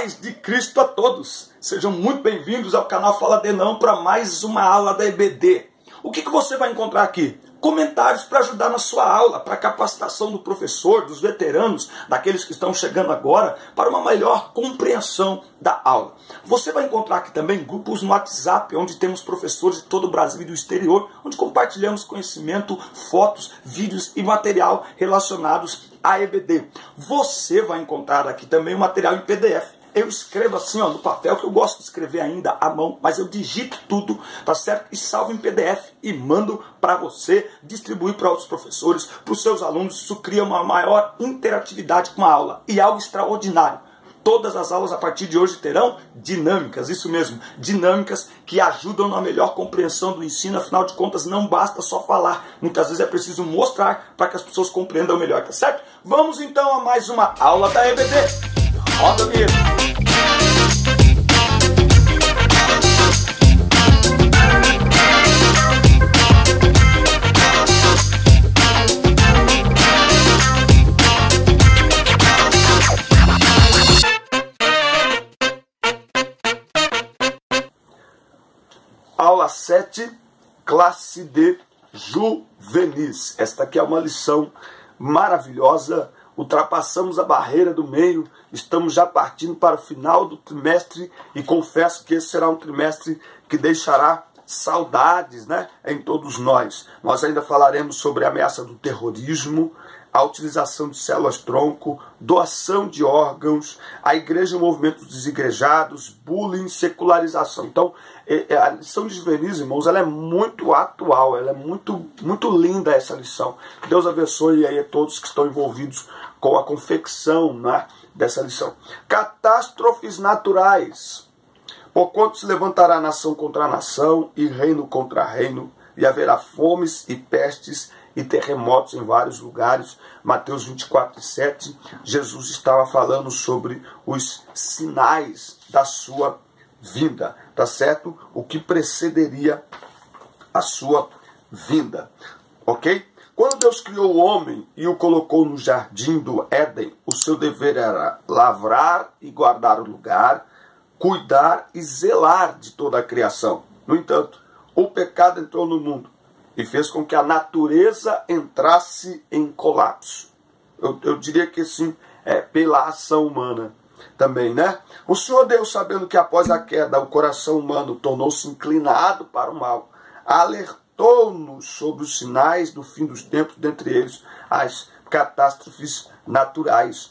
Paz de Cristo a todos. Sejam muito bem-vindos ao canal Fala de Não para mais uma aula da EBD. O que você vai encontrar aqui? Comentários para ajudar na sua aula, para a capacitação do professor, dos veteranos, daqueles que estão chegando agora, para uma melhor compreensão da aula. Você vai encontrar aqui também grupos no WhatsApp, onde temos professores de todo o Brasil e do exterior, onde compartilhamos conhecimento, fotos, vídeos e material relacionados à EBD. Você vai encontrar aqui também o material em PDF. Eu escrevo assim, no papel, que eu gosto de escrever ainda à mão, mas eu digito tudo, tá certo? E salvo em PDF e mando para você distribuir para outros professores, para os seus alunos. Isso cria uma maior interatividade com a aula e algo extraordinário. Todas as aulas a partir de hoje terão dinâmicas, isso mesmo, dinâmicas que ajudam na melhor compreensão do ensino. Afinal de contas, não basta só falar, muitas vezes é preciso mostrar para que as pessoas compreendam melhor, tá certo? Vamos então a mais uma aula da EBD. Roda a vinheta. Aula 7, classe de juvenis. Esta aqui é uma lição maravilhosa. Ultrapassamos a barreira do meio, estamos já partindo para o final do trimestre e confesso que esse será um trimestre que deixará saudades, em todos nós. Nós ainda falaremos sobre a ameaça do terrorismo, a utilização de células-tronco, doação de órgãos, a igreja e o movimento dos desigrejados, bullying, secularização. Então, a lição de juvenis, irmãos, ela é muito atual, ela é muito linda essa lição. Que Deus abençoe aí a todos que estão envolvidos com a confecção dessa lição. Catástrofes naturais. Porquanto se levantará nação contra nação e reino contra reino, e haverá fomes e pestes e terremotos em vários lugares. Mateus 24:7, Jesus estava falando sobre os sinais da sua vinda, tá certo? O que precederia a sua vinda, ok? Quando Deus criou o homem e o colocou no jardim do Éden, o seu dever era lavrar e guardar o lugar, cuidar e zelar de toda a criação. No entanto, o pecado entrou no mundo e fez com que a natureza entrasse em colapso. Eu diria que sim, pela ação humana também, O Senhor Deus, sabendo que após a queda o coração humano tornou-se inclinado para o mal, alertou-nos sobre os sinais do fim dos tempos, dentre eles as catástrofes naturais.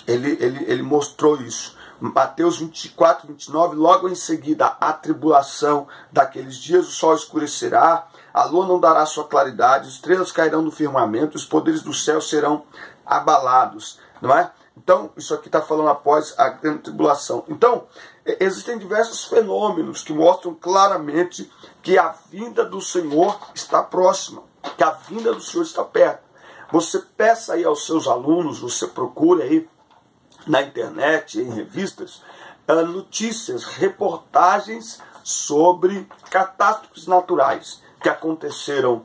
Ele mostrou isso. Mateus 24:29, logo em seguida a tribulação daqueles dias, o sol escurecerá, a lua não dará sua claridade, as estrelas cairão do firmamento, os poderes do céu serão abalados, não é? Então, isso aqui está falando após a grande tribulação. Então, existem diversos fenômenos que mostram claramente que a vinda do Senhor está próxima, que a vinda do Senhor está perto. Você peça aí aos seus alunos, você procure aí na internet, em revistas, notícias, reportagens sobre catástrofes naturais que aconteceram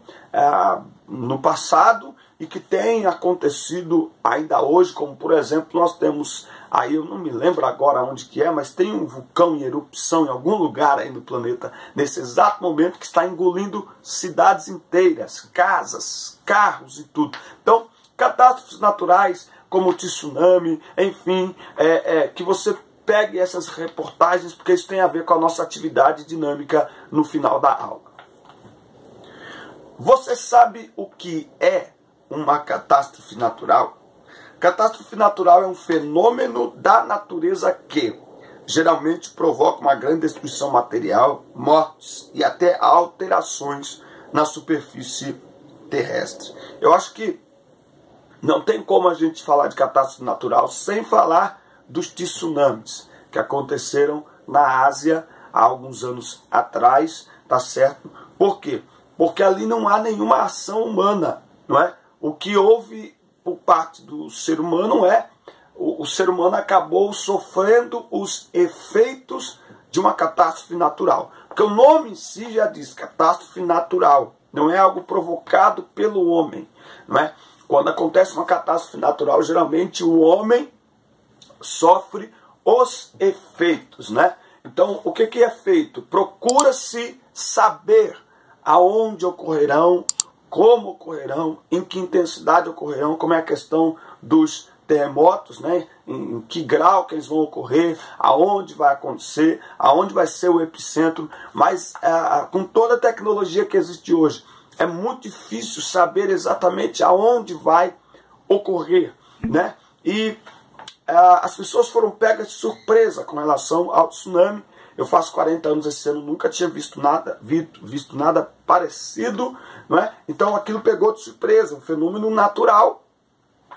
no passado e que têm acontecido ainda hoje, como por exemplo nós temos aí, eu não me lembro agora onde que é, mas tem um vulcão em erupção em algum lugar aí no planeta, nesse exato momento, que está engolindo cidades inteiras, casas, carros e tudo. Então, catástrofes naturais como o tsunami, enfim, que você pegue essas reportagens, porque isso tem a ver com a nossa atividade dinâmica no final da aula. Você sabe o que é uma catástrofe natural? Catástrofe natural é um fenômeno da natureza que geralmente provoca uma grande destruição material, mortes e até alterações na superfície terrestre. Eu acho que não tem como a gente falar de catástrofe natural sem falar dos tsunamis que aconteceram na Ásia há alguns anos atrás, tá certo? Por quê? Porque ali não há nenhuma ação humana, não é? O que houve por parte do ser humano o ser humano acabou sofrendo os efeitos de uma catástrofe natural. Porque o nome em si já diz catástrofe natural, não é algo provocado pelo homem, não é? Quando acontece uma catástrofe natural, geralmente o homem sofre os efeitos, né? Então, o que é feito? Procura-se saber aonde ocorrerão, como ocorrerão, em que intensidade ocorrerão, como é a questão dos terremotos, né? Em que grau que eles vão ocorrer, aonde vai acontecer, aonde vai ser o epicentro. Mas com toda a tecnologia que existe hoje, é muito difícil saber exatamente aonde vai ocorrer, né? E as pessoas foram pegas de surpresa com relação ao tsunami. Eu faço 40 anos esse ano, nunca tinha visto nada parecido, não é? Então aquilo pegou de surpresa, um fenômeno natural,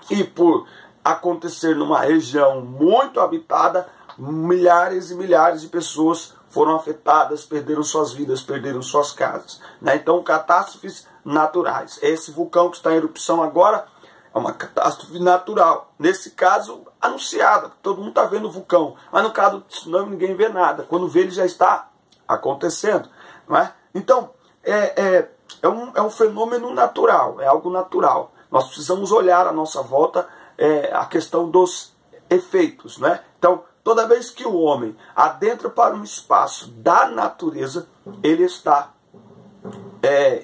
e por acontecer numa região muito habitada, milhares e milhares de pessoas foram afetadas, perderam suas vidas, perderam suas casas, né? Então, catástrofes naturais. Esse vulcão que está em erupção agora é uma catástrofe natural. Nesse caso, anunciada. Todo mundo está vendo o vulcão. Mas no caso do tsunami, ninguém vê nada. Quando vê, ele já está acontecendo, não é? Então, é um fenômeno natural. É algo natural. Nós precisamos olhar à nossa volta a questão dos efeitos, né? Então, toda vez que o homem adentra para um espaço da natureza, ele está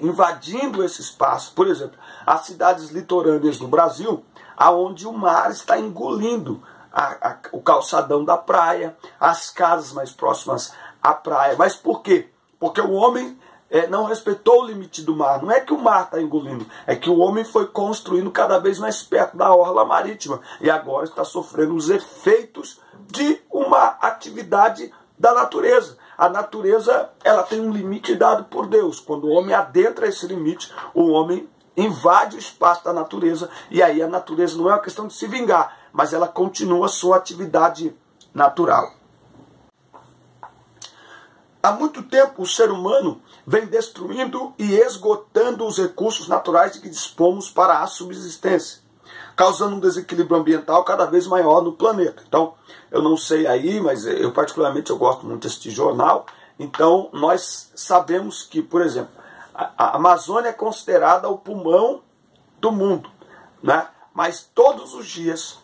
invadindo esse espaço. Por exemplo, as cidades litorâneas do Brasil, aonde o mar está engolindo o calçadão da praia, as casas mais próximas à praia. Mas por quê? Porque o homem não respeitou o limite do mar. Não é que o mar está engolindo, é que o homem foi construindo cada vez mais perto da orla marítima e agora está sofrendo os efeitos de uma atividade da natureza. A natureza, ela tem um limite dado por Deus. Quando o homem adentra esse limite, o homem invade o espaço da natureza, e aí a natureza não é uma questão de se vingar, mas ela continua a sua atividade natural. Há muito tempo o ser humano vem destruindo e esgotando os recursos naturais de que dispomos para a subsistência, causando um desequilíbrio ambiental cada vez maior no planeta. Então, eu não sei aí, mas eu particularmente eu gosto muito deste jornal. Então, nós sabemos que, por exemplo, a Amazônia é considerada o pulmão do mundo, né? Mas todos os dias,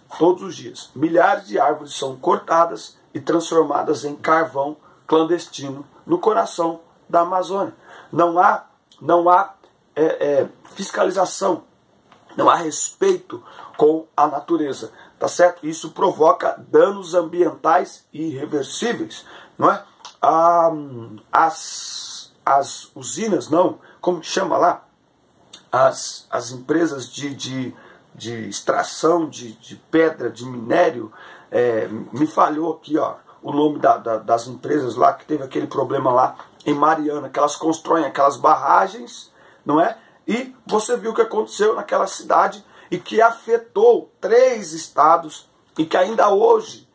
milhares de árvores são cortadas e transformadas em carvão clandestino no coração da Amazônia. Não há fiscalização, não há respeito com a natureza, tá certo? Isso provoca danos ambientais irreversíveis, não é? As usinas, não, como que chama lá? As empresas de extração de pedra, de minério, me falhou aqui, ó, o nome das empresas lá, que teve aquele problema lá em Mariana, que elas constroem aquelas barragens, não é? E você viu o que aconteceu naquela cidade e que afetou 3 estados e que ainda hoje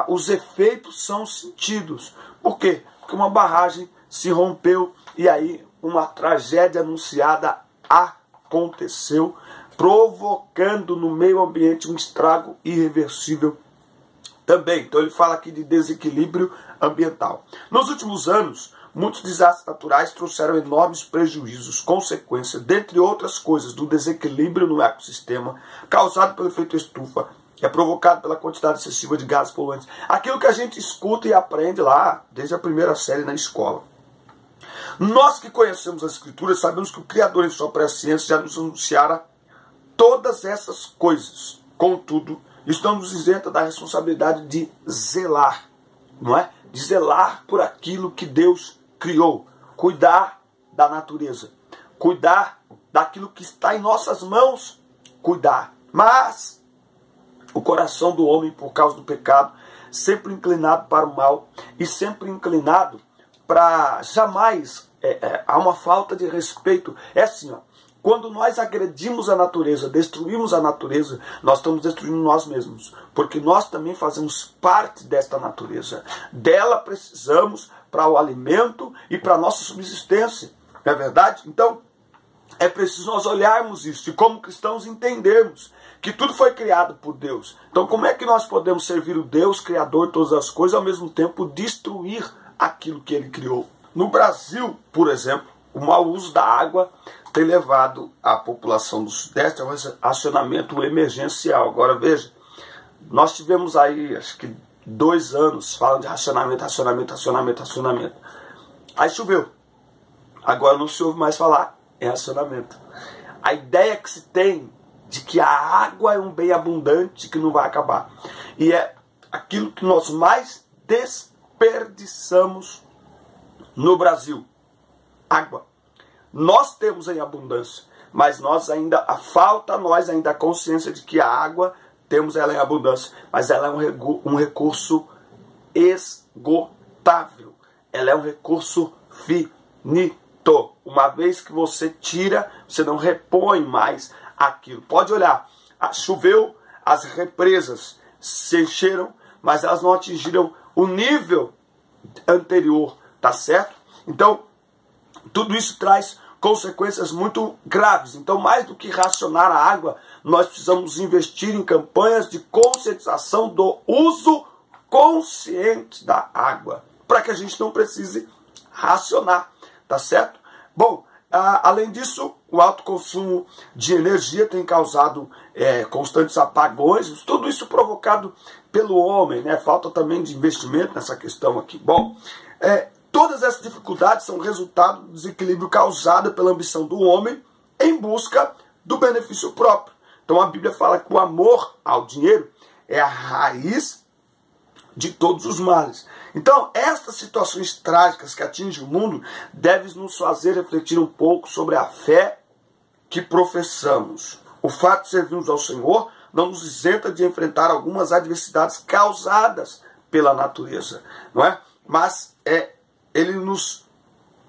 os efeitos são sentidos. Por quê? Porque uma barragem se rompeu e aí uma tragédia anunciada aconteceu, provocando no meio ambiente um estrago irreversível também. Então ele fala aqui de desequilíbrio ambiental. Nos últimos anos, muitos desastres naturais trouxeram enormes prejuízos, consequência, dentre outras coisas, do desequilíbrio no ecossistema, causado pelo efeito estufa, que é provocado pela quantidade excessiva de gases poluentes. Aquilo que a gente escuta e aprende lá, desde a primeira série na escola. Nós que conhecemos as Escrituras, sabemos que o Criador, em sua presciência, já nos anunciara todas essas coisas. Contudo, estamos isentos da responsabilidade de zelar, não é? De zelar por aquilo que Deus criou, cuidar da natureza, cuidar daquilo que está em nossas mãos, cuidar. Mas o coração do homem, por causa do pecado, sempre inclinado para o mal e sempre inclinado para jamais há uma falta de respeito. É assim, ó, quando nós agredimos a natureza, destruímos a natureza, nós estamos destruindo nós mesmos, porque nós também fazemos parte desta natureza. Dela precisamos para o alimento e para a nossa subsistência, não é verdade? Então, é preciso nós olharmos isso e como cristãos entendermos que tudo foi criado por Deus. Então, como é que nós podemos servir o Deus Criador de todas as coisas e ao mesmo tempo destruir aquilo que Ele criou? No Brasil, por exemplo, o mau uso da água tem levado a população do Sudeste a um racionamento emergencial. Agora veja, Nós tivemos aí, acho que 2 anos, falando de racionamento. Aí choveu. Agora não se ouve mais falar em racionamento. A ideia que se tem de que a água é um bem abundante que não vai acabar. E é aquilo que nós mais desperdiçamos no Brasil. Água. Nós temos em abundância, mas falta a nós ainda a consciência de que a água temos ela em abundância, mas ela é um recurso esgotável. Ela é um recurso finito. Uma vez que você tira, você não repõe mais aquilo. Pode olhar, choveu, as represas se encheram, mas elas não atingiram o nível anterior, tá certo? Então, tudo isso traz consequências muito graves. Então, mais do que racionar a água, nós precisamos investir em campanhas de conscientização do uso consciente da água, para que a gente não precise racionar, tá certo? Bom, além disso, o alto consumo de energia tem causado constantes apagões, tudo isso provocado pelo homem, né? Falta também de investimento nessa questão aqui. Bom, todas essas dificuldades são resultado do desequilíbrio causado pela ambição do homem em busca do benefício próprio. Então a Bíblia fala que o amor ao dinheiro é a raiz de todos os males. Então, estas situações trágicas que atingem o mundo devem nos fazer refletir um pouco sobre a fé que professamos. O fato de servirmos ao Senhor não nos isenta de enfrentar algumas adversidades causadas pela natureza, não é? Mas Ele nos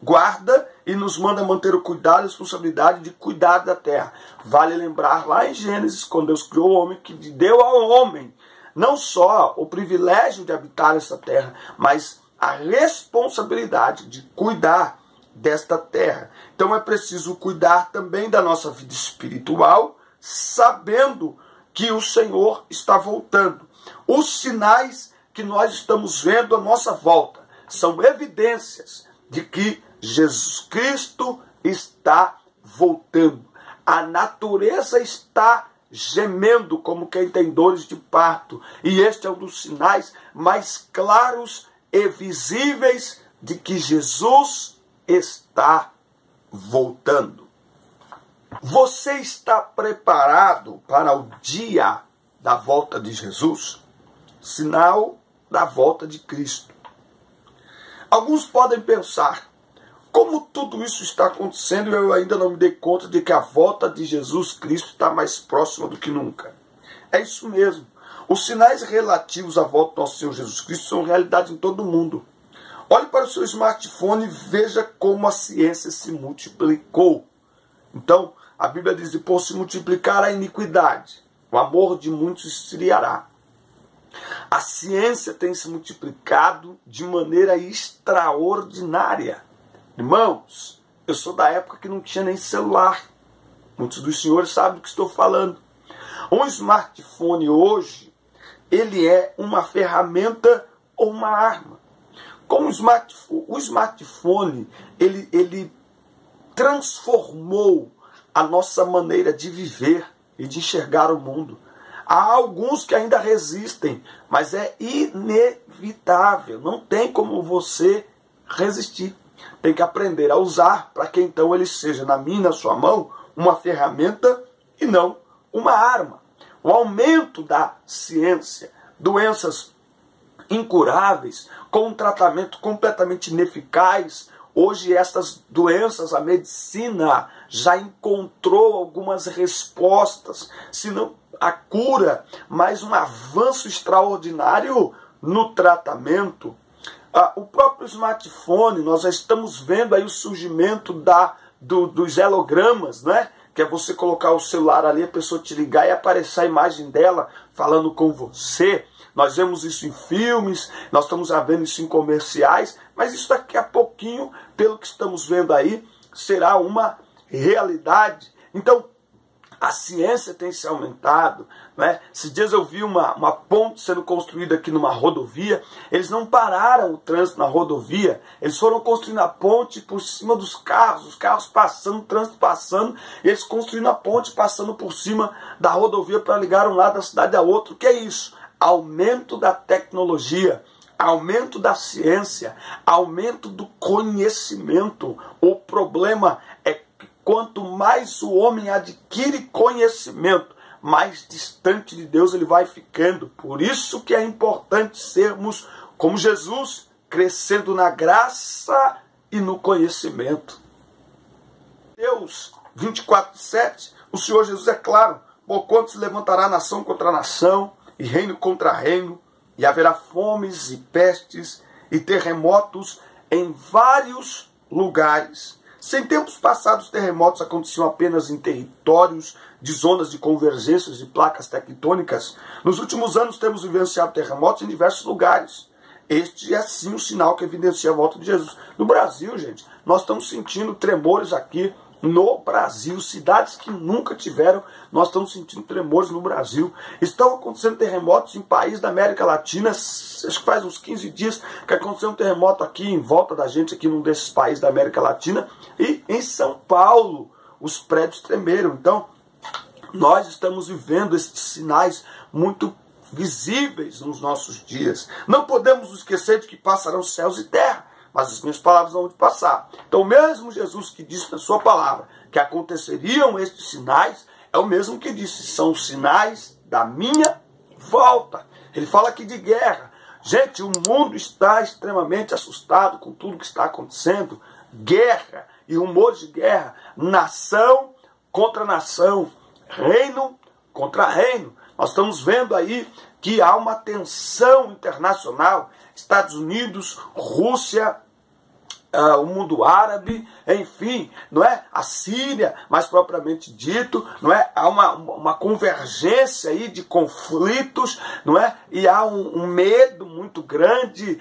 guarda e nos manda manter o cuidado e a responsabilidade de cuidar da terra. Vale lembrar lá em Gênesis, quando Deus criou o homem, que deu ao homem não só o privilégio de habitar essa terra, mas a responsabilidade de cuidar desta terra. Então é preciso cuidar também da nossa vida espiritual, sabendo que o Senhor está voltando. Os sinais que nós estamos vendo à nossa volta são evidências de que Jesus Cristo está voltando. A natureza está gemendo como quem tem dores de parto. E este é um dos sinais mais claros e visíveis de que Jesus está voltando. Você está preparado para o dia da volta de Jesus? Sinal da volta de Cristo. Alguns podem pensar, como tudo isso está acontecendo e eu ainda não me dei conta de que a volta de Jesus Cristo está mais próxima do que nunca. É isso mesmo. Os sinais relativos à volta do nosso Senhor Jesus Cristo são realidade em todo o mundo. Olhe para o seu smartphone e veja como a ciência se multiplicou. Então, a Bíblia diz, por se multiplicar a iniquidade, o amor de muitos esfriará. A ciência tem se multiplicado de maneira extraordinária. Irmãos, eu sou da época que não tinha nem celular. Muitos dos senhores sabem do que estou falando. Um smartphone hoje, ele é uma ferramenta ou uma arma. Como o smartphone, ele transformou a nossa maneira de viver e de enxergar o mundo. Há alguns que ainda resistem, mas é inevitável. Não tem como você resistir. Tem que aprender a usar para que então ele seja, na minha e na sua mão, uma ferramenta e não uma arma. O aumento da ciência, doenças incuráveis, com um tratamento completamente ineficaz. Hoje essas doenças, a medicina já encontrou algumas respostas, se não a cura, mas um avanço extraordinário no tratamento. O próprio smartphone, nós já estamos vendo aí o surgimento dos hologramas, né? Que é você colocar o celular ali, a pessoa te ligar e aparecer a imagem dela falando com você. Nós vemos isso em filmes, nós estamos vendo isso em comerciais, mas isso daqui a pouquinho, pelo que estamos vendo aí, será uma realidade. Então, a ciência tem se aumentado, né? Esses dias eu vi uma ponte sendo construída aqui numa rodovia. Eles não pararam o trânsito na rodovia, eles foram construindo a ponte por cima dos carros, os carros passando, o trânsito passando, e eles construindo a ponte passando por cima da rodovia para ligar um lado da cidade ao outro. O que é isso? aumento da tecnologia, aumento da ciência, aumento do conhecimento. O problema é que quanto mais o homem adquire conhecimento, mais distante de Deus ele vai ficando. Por isso que é importante sermos como Jesus, crescendo na graça e no conhecimento. Deus 24:7, o Senhor Jesus é claro: porquanto se levantará nação contra nação, e reino contra reino, e haverá fomes e pestes e terremotos em vários lugares. Se em tempos passados terremotos aconteciam apenas em territórios de zonas de convergências de placas tectônicas, nos últimos anos temos vivenciado terremotos em diversos lugares. Este é sim um sinal que evidencia a volta de Jesus. No Brasil, gente, nós estamos sentindo tremores aqui no Brasil, cidades que nunca tiveram, nós estamos sentindo tremores no Brasil. Estão acontecendo terremotos em países da América Latina. Acho que faz uns 15 dias que aconteceu um terremoto aqui em volta da gente, aqui num desses países da América Latina. E em São Paulo, os prédios tremeram. Então, nós estamos vivendo esses sinais muito visíveis nos nossos dias. Não podemos nos esquecer de que passarão céus e terra, mas as minhas palavras vão passar. Então, mesmo Jesus que disse na sua palavra que aconteceriam estes sinais, é o mesmo que disse: são os sinais da minha volta. Ele fala aqui de guerra. Gente, o mundo está extremamente assustado com tudo que está acontecendo. Guerra e rumores de guerra, nação contra nação, reino contra reino. Nós estamos vendo aí que há uma tensão internacional. Estados Unidos, Rússia, o mundo árabe, enfim, não é? A Síria, mais propriamente dito, não é? Há uma convergência aí de conflitos, não é? E há um medo muito grande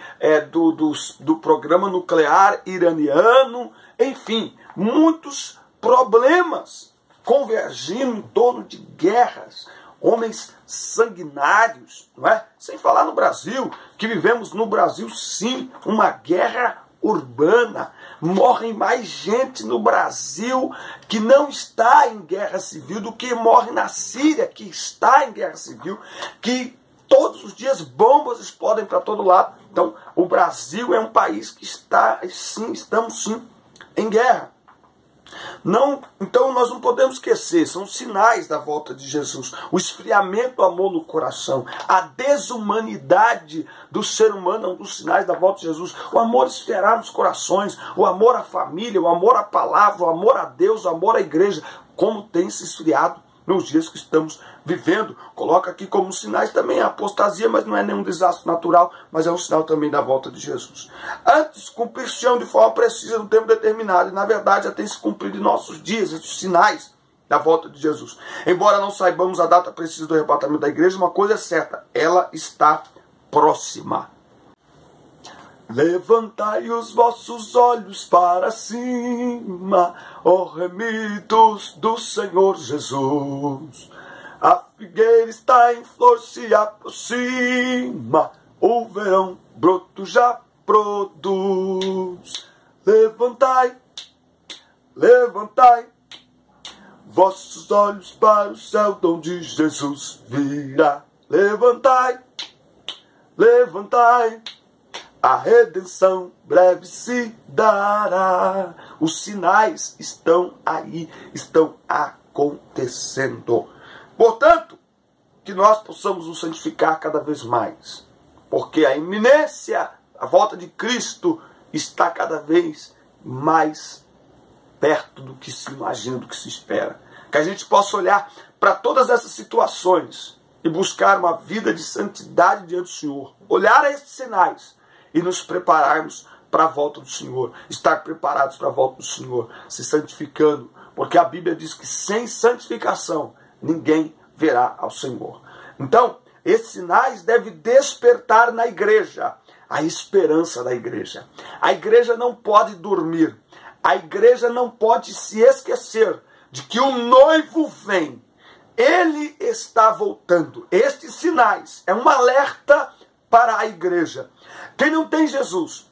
do programa nuclear iraniano, enfim, muitos problemas convergindo em torno de guerras, homens sanguinários, não é? Sem falar no Brasil, que vivemos no Brasil sim uma guerra urbana. Morrem mais gente no Brasil que não está em guerra civil do que morre na Síria, que está em guerra civil, que todos os dias bombas explodem para todo lado. Então, o Brasil é um país que está, sim, estamos sim em guerra. Não, então nós não podemos esquecer, são sinais da volta de Jesus. O esfriamento do amor no coração, a desumanidade do ser humano é um dos sinais da volta de Jesus. O amor esfriará nos corações, o amor à família, o amor à palavra, o amor a Deus, o amor à igreja, como tem se esfriado nos dias que estamos vivendo. Coloca aqui como sinais também a apostasia, mas não é nenhum desastre natural, mas é um sinal também da volta de Jesus. Antes, cumprir-se-ão de forma precisa no tempo determinado, e na verdade já tem se cumprido em nossos dias, esses sinais da volta de Jesus. Embora não saibamos a data precisa do arrebatamento da igreja, uma coisa é certa: ela está próxima. Levantai os vossos olhos para cima, ó remidos do Senhor Jesus. A figueira está em flor, se aproxima, o verão broto já produz. Levantai, levantai vossos olhos para o céu, donde Jesus virá. Levantai, levantai, a redenção breve se dará. Os sinais estão aí, estão acontecendo. Portanto, que nós possamos nos santificar cada vez mais, porque a iminência, a volta de Cristo está cada vez mais perto do que se imagina, do que se espera. Que a gente possa olhar para todas essas situações e buscar uma vida de santidade diante do Senhor. Olhar a esses sinais e nos prepararmos para a volta do Senhor. Estar preparados para a volta do Senhor, se santificando, porque a Bíblia diz que sem santificação ninguém verá ao Senhor. Então, esses sinais devem despertar na igreja a esperança da igreja. A igreja não pode dormir. A igreja não pode se esquecer de que o noivo vem. Ele está voltando. Estes sinais é um alerta para a igreja. Quem não tem Jesus,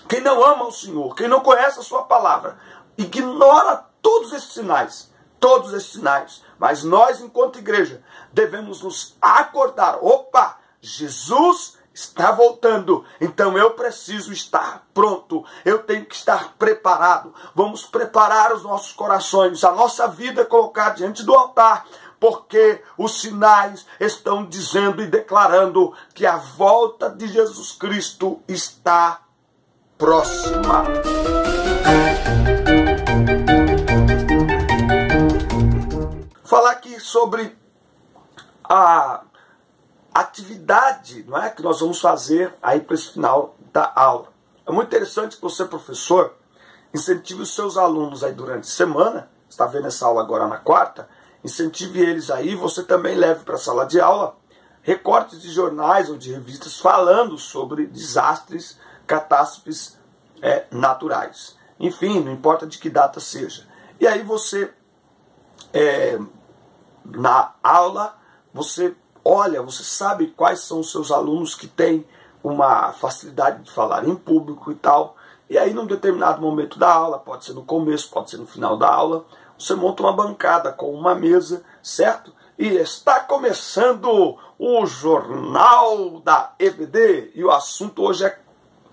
quem não ama o Senhor, quem não conhece a sua palavra, ignora todos esses sinais. Todos esses sinais. Mas nós, enquanto igreja, devemos nos acordar. Opa! Jesus está voltando, então eu preciso estar pronto, eu tenho que estar preparado. Vamos preparar os nossos corações, a nossa vida, colocar diante do altar, porque os sinais estão dizendo e declarando que a volta de Jesus Cristo está próxima. Falar aqui sobre a atividade, não é, que nós vamos fazer aí para esse final da aula. É muito interessante que você, professor, incentive os seus alunos aí durante a semana. Você está vendo essa aula agora na quarta? Incentive eles aí, você também leve para a sala de aula recortes de jornais ou de revistas falando sobre desastres, catástrofes naturais. Enfim, não importa de que data seja. E aí você, na aula, você olha, você sabe quais são os seus alunos que têm uma facilidade de falar em público e tal. E aí, num determinado momento da aula, pode ser no começo, pode ser no final da aula, você monta uma bancada com uma mesa, certo? E está começando o Jornal da EBD, e o assunto hoje é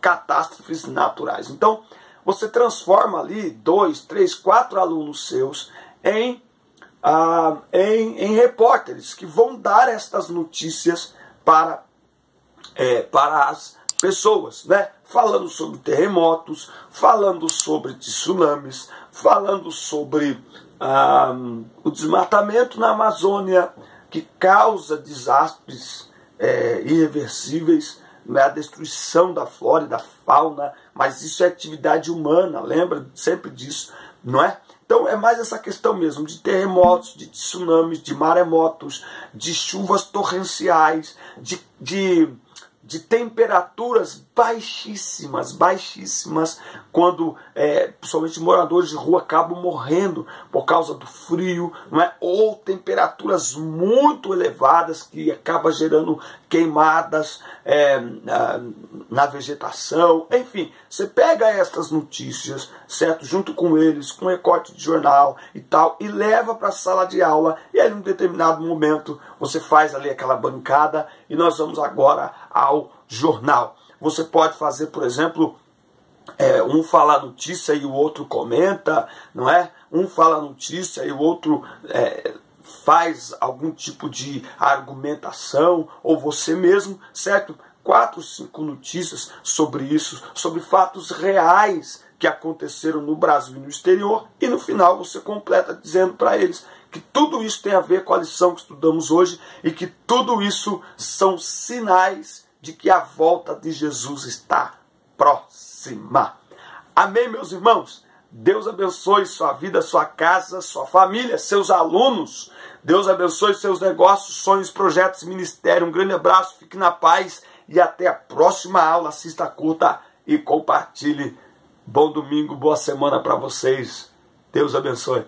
catástrofes naturais. Então, você transforma ali 2, 3, 4 alunos seus em repórteres que vão dar estas notícias para as pessoas, né? Falando sobre terremotos, falando sobre tsunamis, falando sobre o desmatamento na Amazônia, que causa desastres irreversíveis, né? A destruição da flora e da fauna, mas isso é atividade humana, lembra sempre disso, não é? Então é mais essa questão mesmo de terremotos, de tsunamis, de maremotos, de chuvas torrenciais, de temperaturas baixíssimas, quando principalmente moradores de rua acabam morrendo por causa do frio, não é? Ou temperaturas muito elevadas que acabam gerando queimadas na vegetação. Enfim, você pega essas notícias, certo? Junto com eles, com recorte de jornal e tal, e leva para a sala de aula, e aí, em um determinado momento, você faz ali aquela bancada, e nós vamos agora ao jornal. Você pode fazer, por exemplo, um fala a notícia e o outro comenta, não é? Um fala a notícia e o outro faz algum tipo de argumentação, ou você mesmo, certo? 4, 5 notícias sobre isso, sobre fatos reais que aconteceram no Brasil e no exterior, e no final você completa dizendo para eles que tudo isso tem a ver com a lição que estudamos hoje e que tudo isso são sinais de que a volta de Jesus está próxima. Amém, meus irmãos? Deus abençoe sua vida, sua casa, sua família, seus alunos. Deus abençoe seus negócios, sonhos, projetos, ministério. Um grande abraço, fique na paz e até a próxima aula. Assista, curta e compartilhe. Bom domingo, boa semana para vocês. Deus abençoe.